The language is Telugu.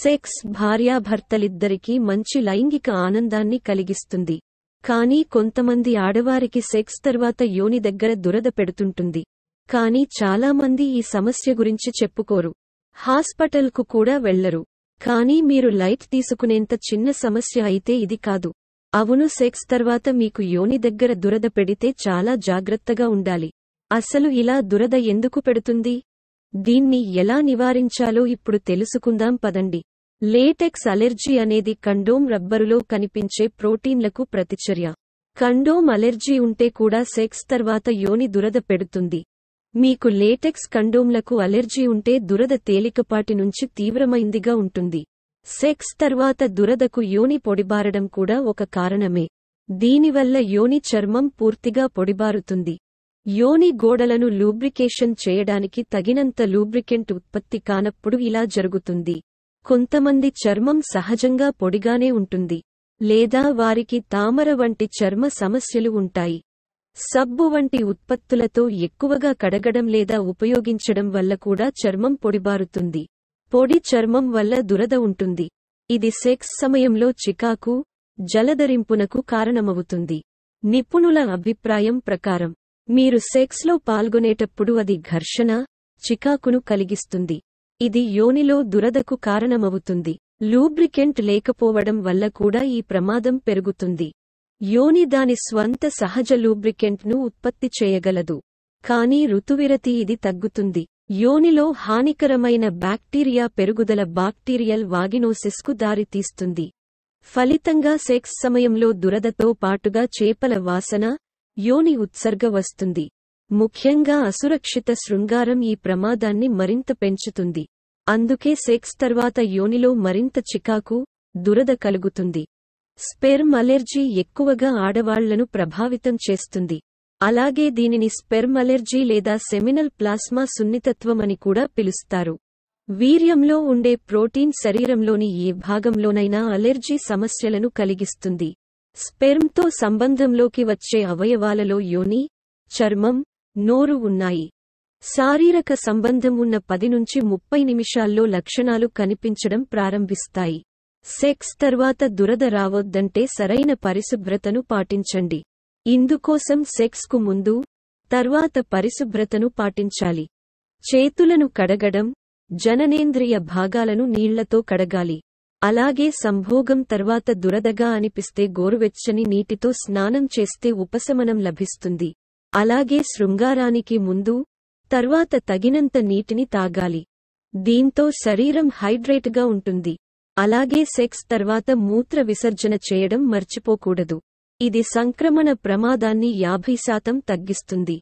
సెక్స్ భార్యాభర్తలిద్దరికీ మంచి లైంగిక ఆనందాన్ని కలిగిస్తుంది. కానీ కొంతమంది ఆడవారికి సెక్స్ తర్వాత యోని దగ్గర దురద పెడుతుంటుంది. కానీ చాలామంది ఈ సమస్య గురించి చెప్పుకోరు. హాస్పిటల్కు కూడా వెళ్లరు. కానీ మీరు లైట్ తీసుకునేంత చిన్న సమస్య అయితే ఇది కాదు. అవును, సెక్స్ తర్వాత మీకు యోని దగ్గర దురద పెడితే చాలా జాగ్రత్తగా ఉండాలి. అసలు ఇలా దురద ఎందుకు పెడుతుంది? దీన్ని ఎలా నివారించాలో ఇప్పుడు తెలుసుకుందాం పదండి. లేటెక్స్ అలెర్జీ అనేది కండోమ్ రబ్బరులో కనిపించే ప్రోటీన్లకు ప్రతిచర్య. కండోమ్ అలెర్జీ ఉంటే కూడా సెక్స్ తర్వాత యోని దురద పెడుతుంది. మీకు లేటెక్స్ కండోమ్లకు అలెర్జీ ఉంటే దురద తేలికపాటి నుంచి తీవ్రమైందిగా ఉంటుంది. సెక్స్ తర్వాత దురదకు యోని పొడిబారడం కూడా ఒక కారణమే. దీనివల్ల యోని చర్మం పూర్తిగా పొడిబారుతుంది. యోని గోడలను లూబ్రికేషన్ చేయడానికి తగినంత లూబ్రికెంట్ ఉత్పత్తి కానప్పుడు ఇలా జరుగుతుంది. కొంతమంది చర్మం సహజంగా పొడిగానే ఉంటుంది, లేదా వారికి తామర వంటి చర్మ సమస్యలు ఉంటాయి. సబ్బు వంటి ఉత్పత్తులతో ఎక్కువగా కడగడం లేదా ఉపయోగించడం వల్ల కూడా చర్మం పొడిబారుతుంది. పొడి చర్మం వల్ల దురద ఉంటుంది. ఇది సెక్స్ సమయంలో చికాకు, జలధరింపునకు కారణమవుతుంది. నిపుణుల అభిప్రాయం ప్రకారం మీరు సెక్స్లో పాల్గొనేటప్పుడు అది ఘర్షణ, చికాకును కలిగిస్తుంది. ఇది యోనిలో దురదకు కారణమవుతుంది. లూబ్రికెంట్ లేకపోవడం వల్ల కూడా ఈ ప్రమాదం పెరుగుతుంది. యోని దాని స్వంత సహజ లూబ్రికెంట్ను ఉత్పత్తి చేయగలదు, కానీ ఋతువిరతి ఇది తగ్గుతుంది. యోనిలో హానికరమైన బ్యాక్టీరియా పెరుగుదల బాక్టీరియల్ వాగినోసిస్కు దారితీస్తుంది. ఫలితంగా సెక్స్ సమయంలో దురదతో పాటుగా చేపల వాసన, యోని ఉత్సర్గ వస్తుంది. ముఖ్యంగా అసురక్షిత శృంగారం ఈ ప్రమాదాన్ని మరింత పెంచుతుంది. అందుకే సెక్స్ తర్వాత యోనిలో మరింత చికాకు, దురద కలుగుతుంది. స్పెర్మ్ అలెర్జీ ఎక్కువగా ఆడవాళ్లను ప్రభావితం చేస్తుంది. అలాగే దీనిని స్పెర్మ్ అలెర్జీ లేదా సెమినల్ ప్లాస్మా సున్నితత్వం అని కూడా పిలుస్తారు. వీర్యంలో ఉండే ప్రోటీన్ శరీరంలోని ఏ భాగంలోనైనా అలెర్జీ సమస్యలను కలిగిస్తుంది. స్పెర్మ్తో సంబంధంలోకి వచ్చే అవయవాలలో యోని, చర్మం, నోరు ఉన్నాయి. శారీరక సంబంధం ఉన్న 10 నుంచి 30 నిమిషాల్లో లక్షణాలు కనిపించడం ప్రారంభిస్తాయి. సెక్స్ తర్వాత దురద రావొద్దంటే సరైన పరిశుభ్రతను పాటించండి. ఇందుకోసం సెక్స్కు ముందు, తర్వాత పరిశుభ్రతను పాటించాలి. చేతులను కడగడం, జననేంద్రియ భాగాలను నీళ్లతో కడగాలి. అలాగే సంభోగం తర్వాత దురదగా అనిపిస్తే గోరువెచ్చని నీటితో స్నానం చేస్తే ఉపశమనం లభిస్తుంది. అలాగే శృంగారానికి ముందు, తర్వాత తగినంత నీటిని తాగాలి. దీంతో శరీరం హైడ్రేట్గా ఉంటుంది. అలాగే సెక్స్ తర్వాత మూత్ర విసర్జన చేయడం మర్చిపోకూడదు. ఇది సంక్రమణ ప్రమాదాన్ని 50% తగ్గిస్తుంది.